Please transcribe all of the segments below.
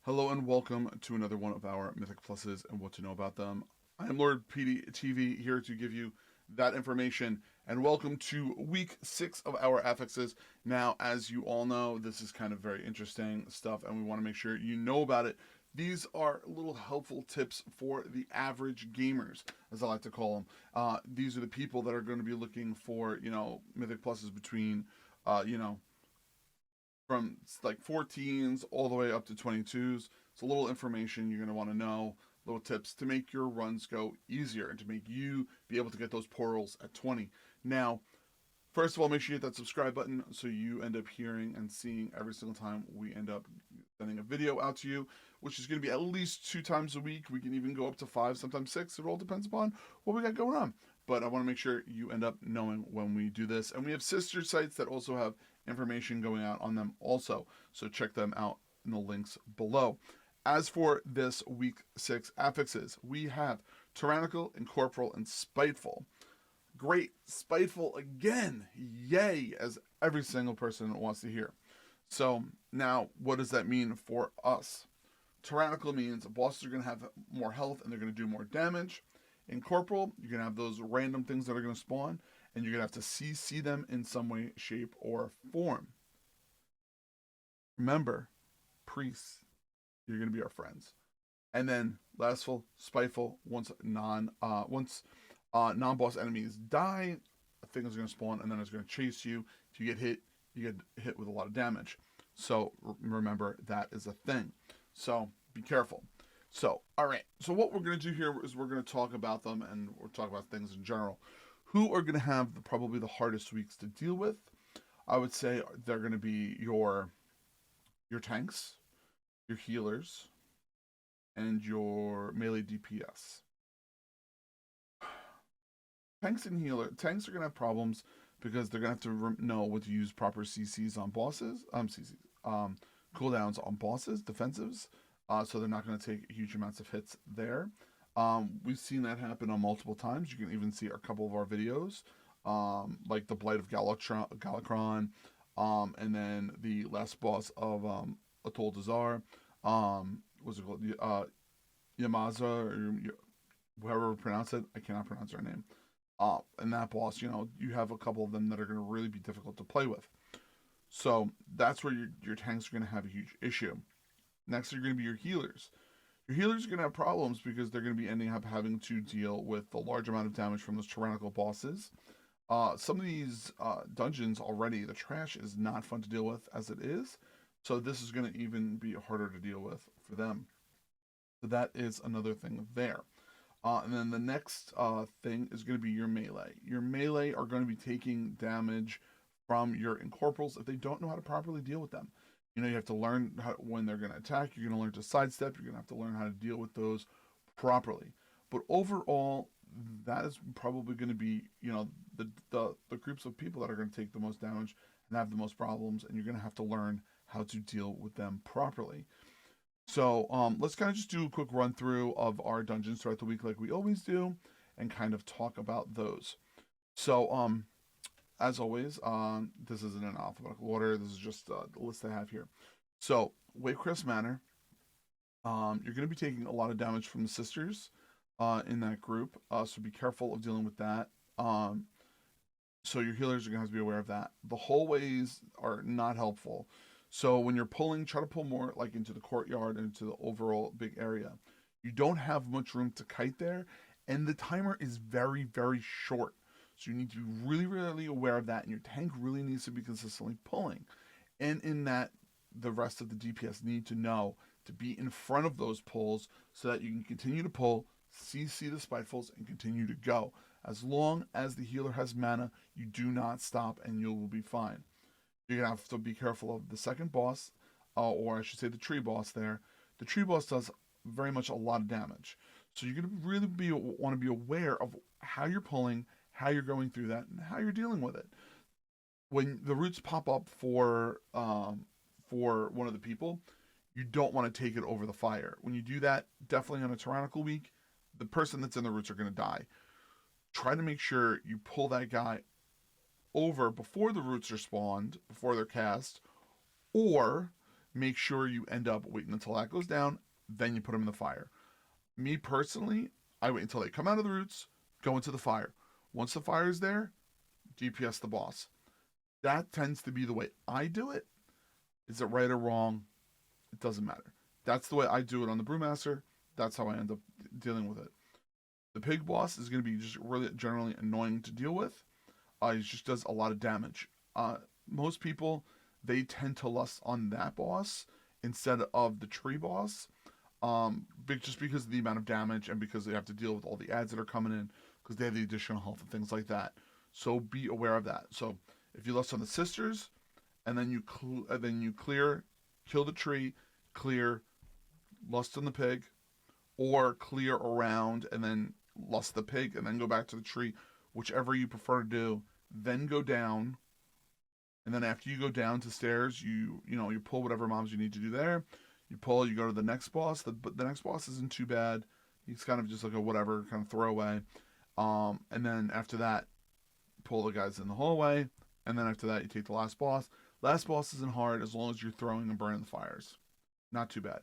Hello and welcome to another one of our Mythic Pluses and what to know about them. I am Lord PeteyTV here to give you that information, and welcome to week 6 of our affixes. Now, as you all know, this is kind of very interesting stuff, and we want to make sure you know about it. These are little helpful tips for the average gamers, as I like to call them. These are the people that are going to be looking for, Mythic Pluses between, from like 14s all the way up to 22s. It's a little information you're going to want to know, little tips to make your runs go easier and to make you be able to get those portals at 20. Now, first of all, make sure you hit that subscribe button so you end up hearing and seeing every single time we end up sending a video out to you, which is going to be at least 2 times a week. We can even go up to 5, sometimes 6. It all depends upon what we got going on. But I want to make sure you end up knowing when we do this. And we have sister sites that also have information going out on them also. So check them out in the links below. As for this week 6 affixes, we have Tyrannical, Incorporeal, and Spiteful. Great. Spiteful again. Yay, as every single person wants to hear. So now, what does that mean for us? Tyrannical means bosses are going to have more health and they're going to do more damage. Incorporeal, you're going to have those random things that are going to spawn, and you're going to have to CC them in some way, shape, or form. Remember, priests, you're going to be our friends. And then lastful, spiteful, once non-boss enemies die, a thing is going to spawn and then it's going to chase you. If you get hit with a lot of damage. So remember, that is a thing. So be careful. So, all right. So what we're going to do here is we're going to talk about them, and we'll talk about things in general. Who are going to have probably the hardest weeks to deal with? I would say they're going to be your tanks, your healers, and your melee DPS. Tanks are going to have problems because they're going to have to know what to use proper CCs on bosses, cooldowns on bosses, defensives, so they're not going to take huge amounts of hits there. We've seen that happen on multiple times. You can even see a couple of our videos, like the Blight of Galakron, and then the last boss of Atoll Dazar, what's it called? Yamaza, or however we pronounce it. I cannot pronounce her name. And that boss, you have a couple of them that are going to really be difficult to play with. So that's where your tanks are going to have a huge issue. Next are going to be your healers. Your healers are going to have problems because they're going to be ending up having to deal with a large amount of damage from those tyrannical bosses. Some of these dungeons already, the trash is not fun to deal with as it is. So this is going to even be harder to deal with for them. So that is another thing there. And then the next thing is going to be your melee. Your melee are going to be taking damage from your incorporals if they don't know how to properly deal with them. You have to learn when they're going to attack. You're going to learn to sidestep. You're going to have to learn how to deal with those properly. But overall, that is probably going to be, the groups of people that are going to take the most damage and have the most problems, and you're going to have to learn how to deal with them properly. So let's kind of just do a quick run through of our dungeons throughout the week like we always do, and kind of talk about those. So as always, this isn't in alphabetical order. This is just the list I have here. So Waycrest Manor, you're going to be taking a lot of damage from the sisters in that group, so be careful of dealing with that. So your healers are going to have to be aware of that. The hallways are not helpful. So when you're pulling, try to pull more like into the courtyard and into the overall big area. You don't have much room to kite there, and the timer is very, very short. So you need to be really, really aware of that, and your tank really needs to be consistently pulling. And in that, the rest of the DPS need to know to be in front of those pulls so that you can continue to pull, CC the Spitefuls, and continue to go. As long as the healer has mana, you do not stop, and you will be fine. You're going to have to be careful of the second boss, or I should say the tree boss there. The tree boss does very much a lot of damage. So you're going to really want to be aware of how you're pulling, how you're going through that, and how you're dealing with it. When the roots pop up for one of the people, you don't want to take it over the fire. When you do that, definitely on a tyrannical week, the person that's in the roots are going to die. Try to make sure you pull that guy over before the roots are spawned, before they're cast, or make sure you end up waiting until that goes down, then you put them in the fire. Me personally, I wait until they come out of the roots, go into the fire. Once the fire is there, DPS the boss. That tends to be the way I do it. Is it right or wrong? It doesn't matter. That's the way I do it on the Brewmaster. That's how I end up dealing with it. The pig boss is going to be just really generally annoying to deal with. He just does a lot of damage. Most people, they tend to lust on that boss instead of the tree boss. Just because of the amount of damage and because they have to deal with all the ads that are coming in because they have the additional health and things like that. So be aware of that. So if you lust on the sisters, and then you clear, kill the tree, clear, lust on the pig, or clear around and then lust the pig and then go back to the tree, whichever you prefer to do. Then go down, and then after you go down to stairs, you pull whatever mobs you need to do there. You pull, you go to the next boss. The next boss isn't too bad. He's kind of just like a whatever kind of throwaway. And then after that, pull the guys in the hallway. And then after that, you take the last boss. Last boss isn't hard as long as you're throwing and burning the fires. Not too bad.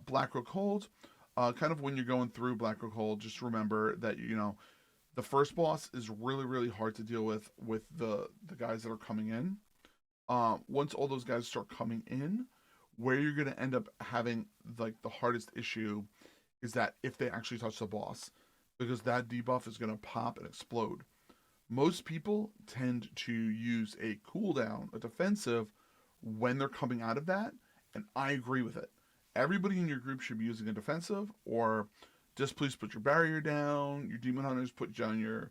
Blackrook Hold. Kind of when you're going through Blackrook Hold, just remember that, the first boss is really, really hard to deal with the guys that are coming in. Once all those guys start coming in, where you're going to end up having like the hardest issue is that if they actually touch the boss, because that debuff is going to pop and explode. Most people tend to use a cooldown, a defensive, when they're coming out of that, and I agree with it. Everybody in your group should be using a defensive, or just please put your barrier down. Your demon hunters put down your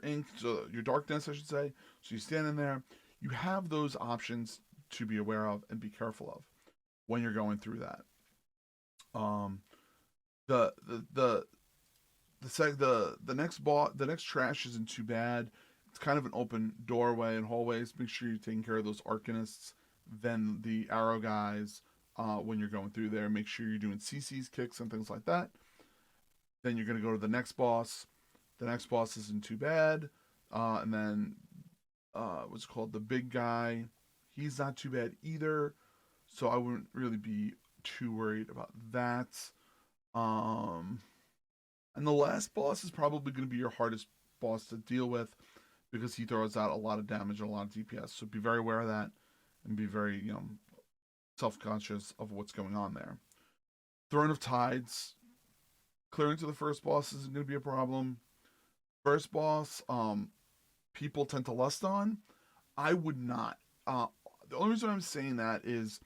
ink, so your darkness, I should say. So you stand in there. You have those options to be aware of and be careful of when you're going through that. The next trash isn't too bad. It's kind of an open doorway and hallways. Make sure you're taking care of those arcanists, then the arrow guys. When you're going through there, make sure you're doing CC's, kicks, and things like that. Then you're going to go to the next boss. The next boss isn't too bad. And then what's it called? The big guy. He's not too bad either. So I wouldn't really be too worried about that. And the last boss is probably going to be your hardest boss to deal with because he throws out a lot of damage and a lot of DPS. So be very aware of that and be very, self-conscious of what's going on there. Throne of Tides. Clearing to the first boss isn't going to be a problem. First boss, people tend to lust on. I would not. The only reason I'm saying that is,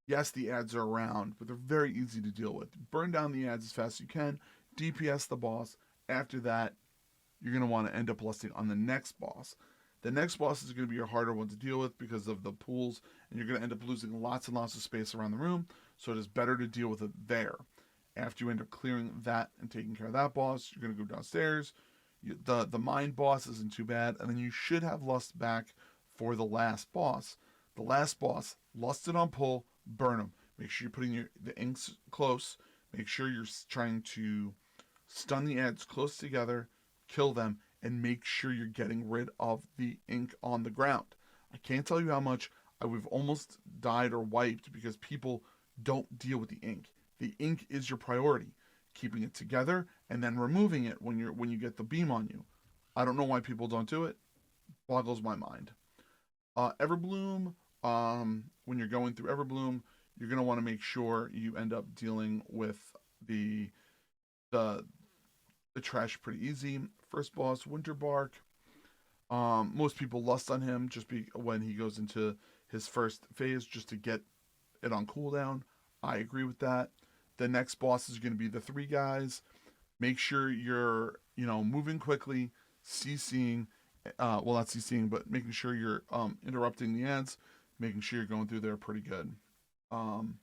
yes, the ads are around, but they're very easy to deal with. Burn down the ads as fast as you can. DPS the boss. After that, you're going to want to end up lusting on the next boss. The next boss is going to be your harder one to deal with because of the pools, and you're going to end up losing lots and lots of space around the room, so it is better to deal with it there. After you end up clearing that and taking care of that boss, you're going to go downstairs. The mind boss isn't too bad, and then you should have lust back for the last boss. The last boss, lusted on pull, burn them. Make sure you're putting the inks close. Make sure you're trying to stun the ads close together, kill them, and make sure you're getting rid of the ink on the ground. I can't tell you how much we've almost died or wiped because people don't deal with the ink. The ink is your priority. Keeping it together and then removing it when you get the beam on you. I don't know why people don't do it. Boggles my mind. Everbloom. When you're going through Everbloom, you're gonna want to make sure you end up dealing with the trash pretty easy. First boss, Winterbark. Most people lust on him when he goes into his first phase just to get it on cooldown. I agree with that. The next boss is going to be the three guys. Make sure you're, moving quickly, CCing, not CCing, but making sure you're interrupting the ads, making sure you're going through there pretty good. The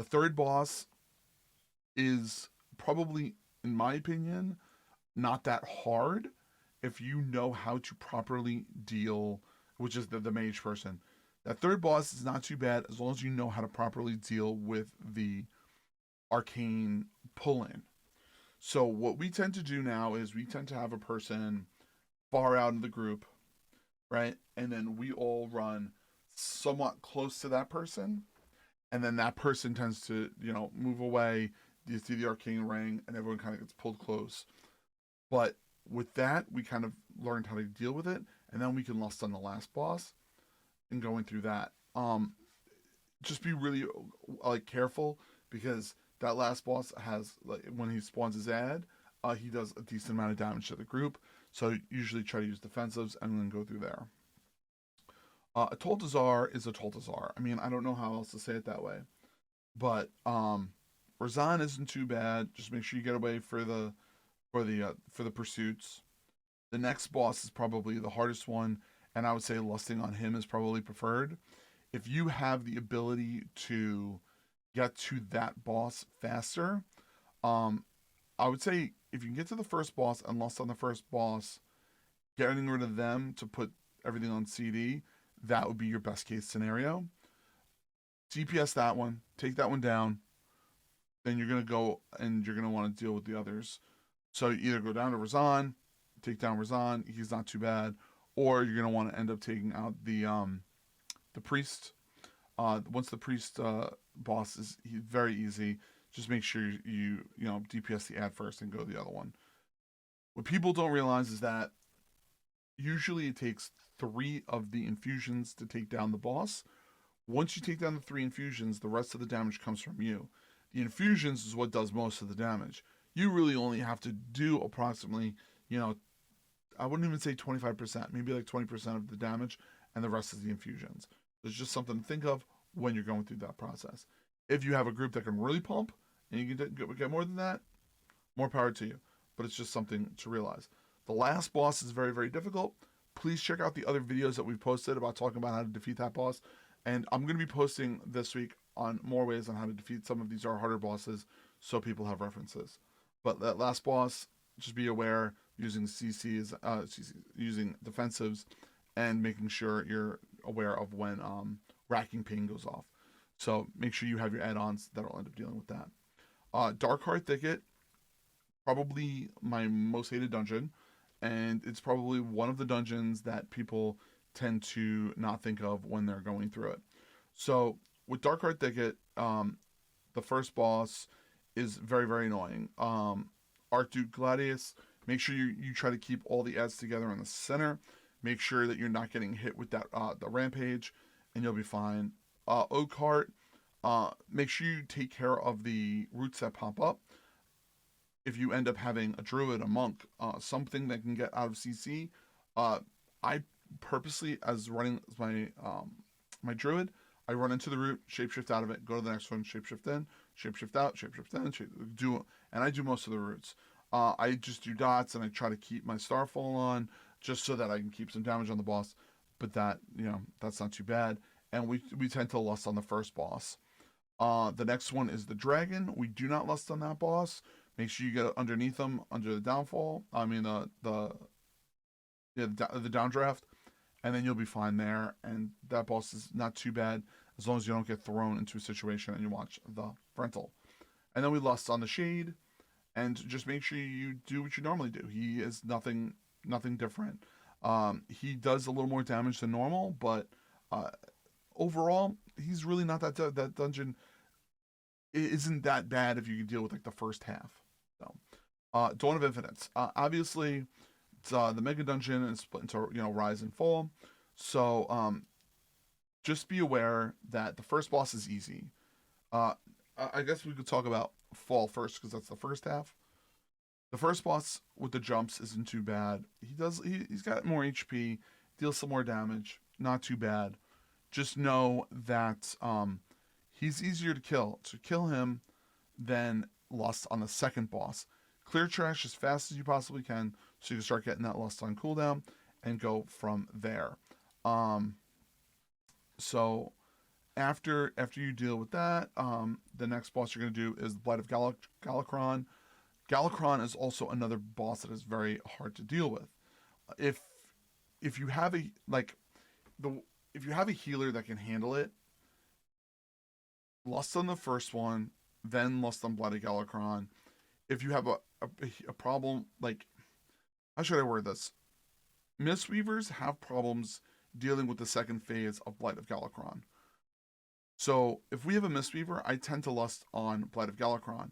third boss is probably, in my opinion, not that hard if you know how to properly deal, which is the mage person. That third boss is not too bad as long as you know how to properly deal with the arcane pull-in. So what we tend to do now is we tend to have a person far out in the group, right? And then we all run somewhat close to that person, and then that person tends to, move away. You see the arcane ring, and everyone kind of gets pulled close. But with that, we kind of learned how to deal with it, and then we can lust on the last boss and going through that. Just be really careful, because that last boss has, like, when he spawns his ad, he does a decent amount of damage to the group. So usually try to use defensives and then go through there. A Toltazar is a Toltazar. I mean, I don't know how else to say it that way. But Razan isn't too bad. Just make sure you get away for the pursuits. The next boss is probably the hardest one, and I would say lusting on him is probably preferred. If you have the ability to get to that boss faster, I would say if you can get to the first boss and lust on the first boss, getting rid of them to put everything on CD, that would be your best case scenario. DPS that one, take that one down, then you're going to go and you're going to want to deal with the others. So you either go down to Razan, take down Razan, he's not too bad, or you're going to want to end up taking out the priest. Once the priest boss is very easy, just make sure you DPS the ad first and go to the other one. What people don't realize is that usually it takes 3 of the infusions to take down the boss. Once you take down the 3 infusions, the rest of the damage comes from you. The infusions is what does most of the damage. You really only have to do approximately, I wouldn't even say 25%, maybe like 20% of the damage, and the rest is the infusions. There's just something to think of when you're going through that process. If you have a group that can really pump, and you can get more than that, more power to you. But it's just something to realize. The last boss is very, very difficult. Please check out the other videos that we've posted about talking about how to defeat that boss. And I'm going to be posting this week on more ways on how to defeat some of these harder bosses, so people have references. But that last boss, just be aware, using CCs, using defensives, and making sure you're aware of when racking pain goes off. So make sure you have your add-ons that'll end up dealing with that. Darkheart Thicket, probably my most hated dungeon, and it's probably one of the dungeons that people tend to not think of when they're going through it. So with Darkheart Thicket, the first boss is very, very annoying. Archduke Gladius, make sure you try to keep all the ads together in the center. Make sure that you're not getting hit with that the rampage, and you'll be fine. Oakheart, make sure you take care of the roots that pop up. If you end up having a druid, a monk, something that can get out of CC, I purposely, as running my druid, I run into the root, shapeshift out of it, go to the next one, shapeshift in, shapeshift out, shapeshift in, and I do most of the roots. I just do dots, and I try to keep my starfall on, just so that I can keep some damage on the boss. But that, that's not too bad. And we tend to lust on the first boss. The next one is the dragon. We do not lust on that boss. Make sure you get underneath them, under the downfall. I mean the downdraft, and then you'll be fine there. And that boss is not too bad, as long as you don't get thrown into a situation and you watch the frontal. And then we lust on the shade, and just make sure you do what you normally do. He is nothing different. He does a little more damage than normal, but overall, he's really not that dungeon isn't that bad if you can deal with like the first half. So, Dawn of Infinites. Obviously, it's the mega dungeon, and it's split into rise and fall. So just be aware that the first boss is easy. I guess we could talk about fall first, because that's the first half. The first boss with the jumps isn't too bad. He's got more HP, deals some more damage. Not too bad. Just know that he's easier to kill. To kill him than lust on the second boss. Clear trash as fast as you possibly can, so you can start getting that lust on cooldown and go from there. So after you deal with that, the next boss you're going to do is the Blight of Galakron. Galakron is also another boss that is very hard to deal with. If you have if you have a healer that can handle it, lust on the first one, then lust on Blight of Galakron. If you have a problem, like, how should I word this? Mistweavers have problems dealing with the second phase of Blight of Galakron. So if we have a Mistweaver, I tend to lust on Blight of Galakron.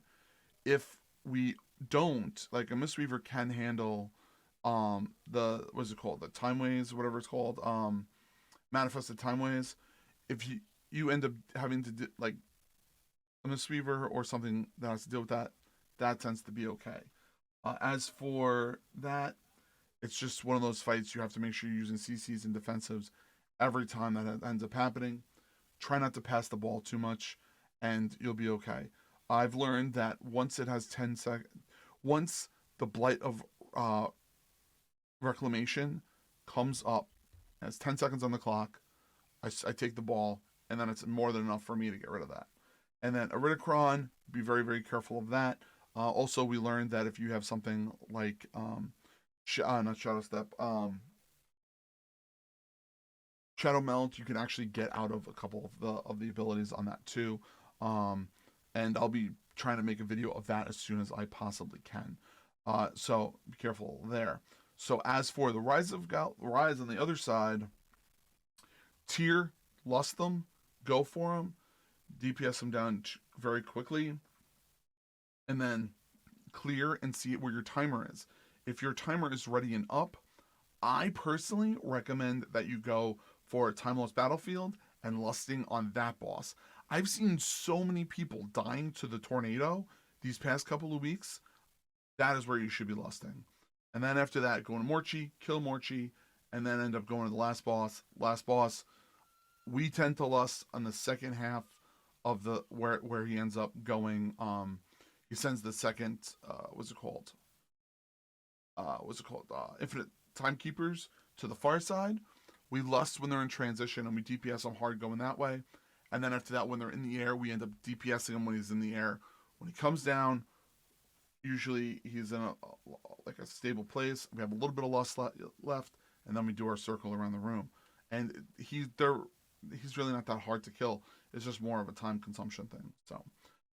If we don't, like a Mistweaver can handle the what's it called? The Time Ways, whatever it's called, manifested Time Ways. If you end up having to like a Mistweaver or something that has to deal with that, that tends to be okay. As for that, it's just one of those fights you have to make sure you're using CCs and defensives every time that ends up happening. Try not to pass the ball too much, and you'll be okay. I've learned that once it has 10 seconds, once the Blight of Reclamation comes up, and it's 10 seconds on the clock, I take the ball, and then it's more than enough for me to get rid of that. And then Iridacron, be very, very careful of that. Also, we learned that if you have something like, not Shadow Step, Shadow Melt, you can actually get out of a couple of the abilities on that too. And I'll be trying to make a video of that as soon as I possibly can. So be careful there. So as for the Rise on the other side, tier, lust them, go for them, DPS them down very quickly, and then clear and see where your timer is. If your timer is ready and up, I personally recommend that you go for a Time Lost Battlefield and lusting on that boss. I've seen so many people dying to the tornado these past couple of weeks. That is where you should be lusting. And then after that, go into Morchi, kill Morchi, and then end up going to the last boss. Last boss, we tend to lust on the second half of the where he ends up going. He sends the second Infinite Timekeepers to the far side. We lust when they're in transition, and we DPS them hard going that way. And then after that, when they're in the air, we end up DPSing him when he's in the air. When he comes down, usually he's in a stable place. We have a little bit of lust left, and then we do our circle around the room. And he's really not that hard to kill. It's just more of a time consumption thing. So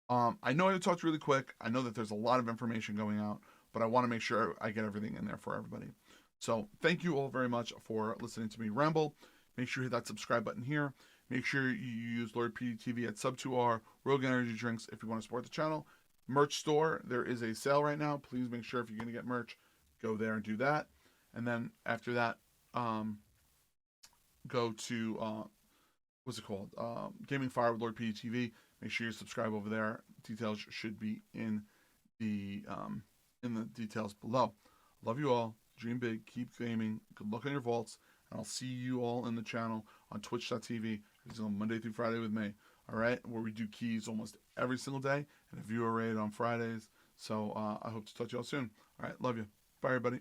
I know I talked really quick. I know that there's a lot of information going out, but I want to make sure I get everything in there for everybody. So thank you all very much for listening to me ramble. Make sure you hit that subscribe button here. Make sure you use Lord PeteyTV at sub 2R, Rogue Energy Drinks if you want to support the channel. Merch store, there is a sale right now. Please make sure if you're going to get merch, go there and do that. And then after that, go to, Gaming Fire with Lord PeteyTV. Make sure you subscribe over there. Details should be in the details below. Love you all. Dream big. Keep gaming. Good luck on your vaults. And I'll see you all in the channel on twitch.tv. It's on Monday through Friday with me. All right? Where we do keys almost every single day. And a viewer raid on Fridays. So I hope to talk to you all soon. All right? Love you. Bye, everybody.